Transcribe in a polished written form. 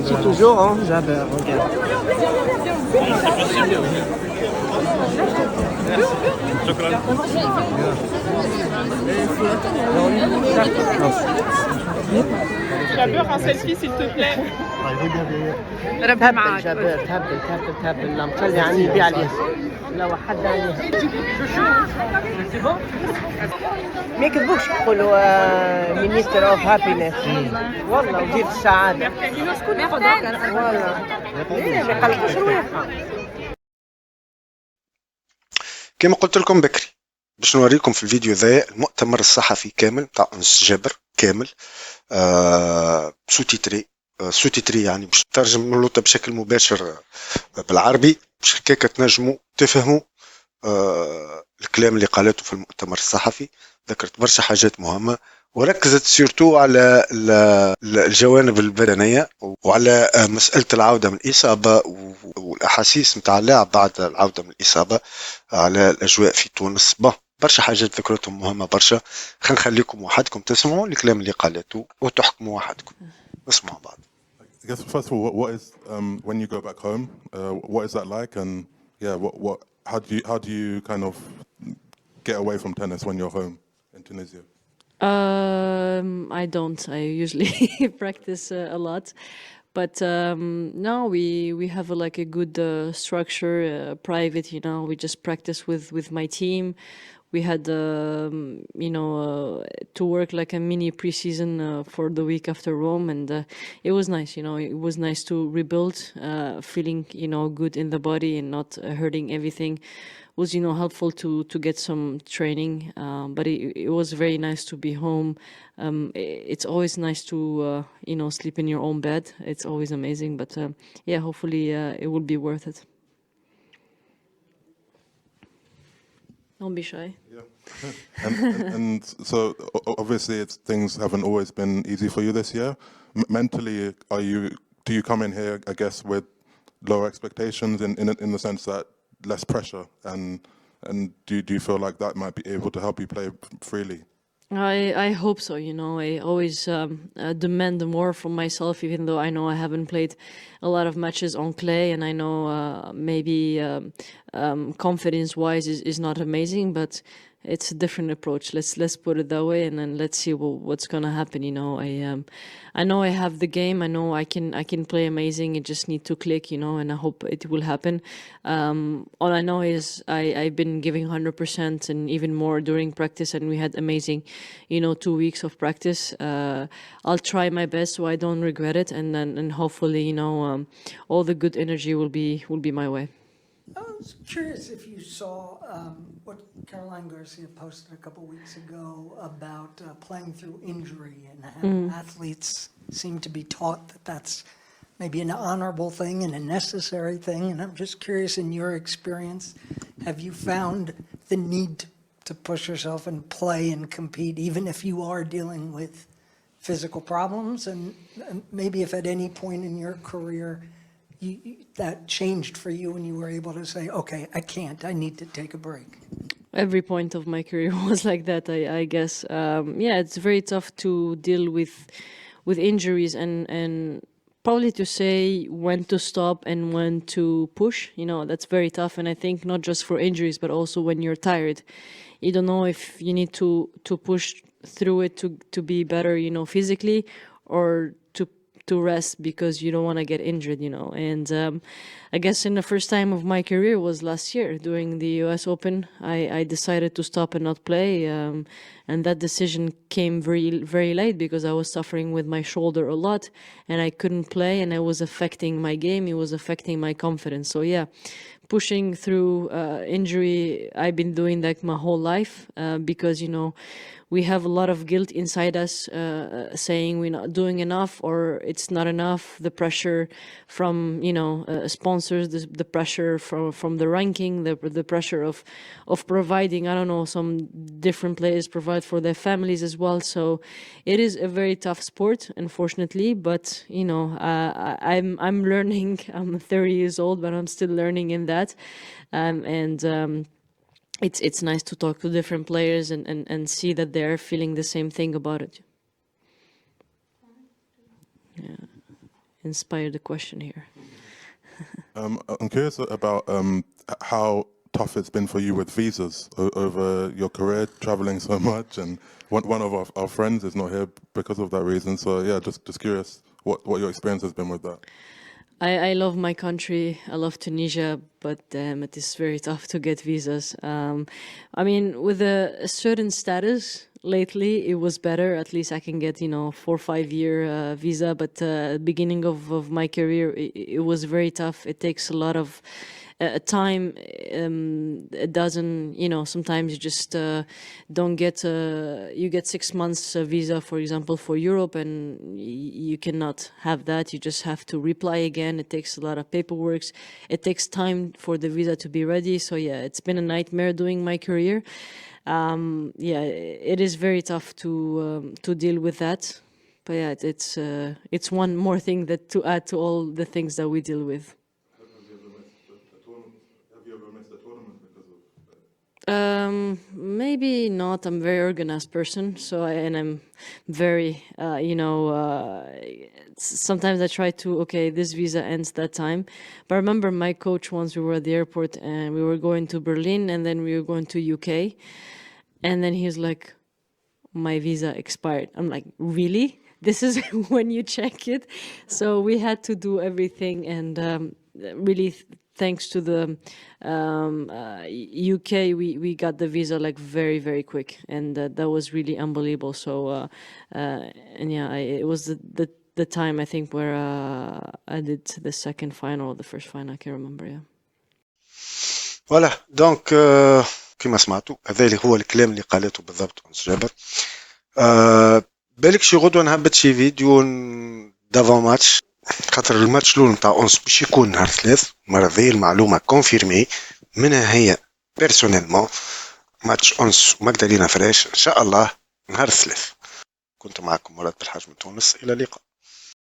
C'est toujours Ons Jabeur, regarde. Jabeur, un selfie s'il te plaît. تهبل جابر تهبل لا مخلي عني يبيع عليه لو حد عليه ما يكذبوش يقولوا مينيستر اوف هابينس والله وزير السعادة والله ما يقلقوش رواحها. كما قلت لكم بكري باش نوريكم في الفيديو ذا المؤتمر الصحفي كامل تاع أنس جابر كامل سوتيتري يعني باش نترجم له بشكل مباشر بالعربي باش هكاك تنجموا تفهموا الكلام اللي قالته في المؤتمر الصحفي. ذكرت برشا حاجات مهمة وركزت سيرتو على الجوانب البدنية وعلى مسألة العودة من الإصابة والأحاسيس متاع اللاعب بعد العودة من الإصابة على الأجواء في تونس. برشا حاجات ذكرتهم مهمة برشا. خلينا نخليكم وحدكم تسمعوا الكلام اللي قالته وتحكموا وحدكم. نسمعوا بعض. I guess first of all, what is when you go back home? What is that like? And yeah, how do you kind of get away from tennis when you're home in Tunisia? I don't. I usually practice a lot, but no, we have like a good structure, private. You know, we just practice with my team. We had, to work like a mini preseason for the week after Rome, and it was nice. You know, it was nice to rebuild, feeling good in the body and not hurting everything. Was helpful to get some training, but it was very nice to be home. It's always nice to sleep in your own bed. It's always amazing, but yeah, hopefully it will be worth it. Don't be shy. Yeah, and so obviously things haven't always been easy for you this year. Mentally, do you come in here, I guess, with lower expectations in the sense that less pressure, and do you feel like that might be able to help you play freely? I hope so. I always demand more from myself, even though I know I haven't played a lot of matches on clay, and I know maybe confidence-wise is not amazing, but it's a different approach. Let's put it that way, and then let's see what's gonna happen. I know I have the game. I know I can play amazing. It just need to click, and I hope it will happen. All I know is I've been giving 100% and even more during practice, and we had amazing, 2 weeks of practice. I'll try my best so I don't regret it, and hopefully, all the good energy will be my way. I was curious if you saw what Caroline Garcia posted a couple weeks ago about playing through injury and how athletes seem to be taught that that's maybe an honorable thing and a necessary thing. And I'm just curious, in your experience, have you found the need to push yourself and play and compete, even if you are dealing with physical problems? And maybe if at any point in your career that changed for you and you were able to say, okay, I need to take a break? Every point of my career was like that, I guess. It's very tough to deal with injuries and probably to say when to stop and when to push. That's very tough. And I think not just for injuries, but also when you're tired. You don't know if you need to push through it to be better, physically, or to rest because you don't want to get injured, and I guess in the first time of my career was last year during the US Open. I decided to stop and not play, and that decision came very, very late because I was suffering with my shoulder a lot and I couldn't play, and it was affecting my game, it was affecting my confidence. So yeah, pushing through injury, I've been doing that my whole life because we have a lot of guilt inside us saying we're not doing enough or it's not enough. The pressure from sponsors, the pressure from the ranking, the pressure of providing, I don't know, some different players provide for their families as well. So it is a very tough sport, unfortunately, but I'm learning. I'm 30 years old, but I'm still learning in that, it's nice to talk to different players and see that they're feeling the same thing about it. inspire the question here. I'm curious about how tough it's been for you with visas over your career, traveling so much, and one of our friends is not here because of that reason. So yeah, just curious what your experience has been with that. I love my country. I love Tunisia, but it is very tough to get visas. I mean, with a certain status lately, it was better. At least I can get 4 or 5 year visa. But beginning of my career, it was very tough. It takes a lot of time. It doesn't, sometimes you just don't get. You get 6 months visa, for example, for Europe, and you cannot have that. You just have to reply again. It takes a lot of paperwork. It takes time for the visa to be ready. So yeah, it's been a nightmare doing my career. Yeah, it is very tough to deal with that. But yeah, it's one more thing that to add to all the things that we deal with. Have you ever missed a tournament because of that? Maybe not. I'm a very organized person, and I'm very, sometimes I try to, okay, this visa ends that time. But I remember my coach once we were at the airport and we were going to Berlin and then we were going to UK. And then he's like, my visa expired. I'm like, really? This is when you check it? So we had to do everything, and really thanks to the UK, we got the visa like very, very quick, and that was really unbelievable. So, and yeah, it was the time I think where I did the second final or the first final, I can't remember, yeah. فوالا دونك كما سمعتوا هذا اللي هو الكلام اللي قالته بالضبط أنس جابر. بالك شي غدوة نهبط شي فيديو دافون ماتش، خاطر الماتش الاول نتاع أونس باش يكون نهار 3 مرة المعلومة كونفيرمي منها هي بيرسونيلمون ماتش أونس ومجدلينا فراش إن شاء الله نهار 3. كنت معكم مراد بالحاج من تونس، إلى اللقاء.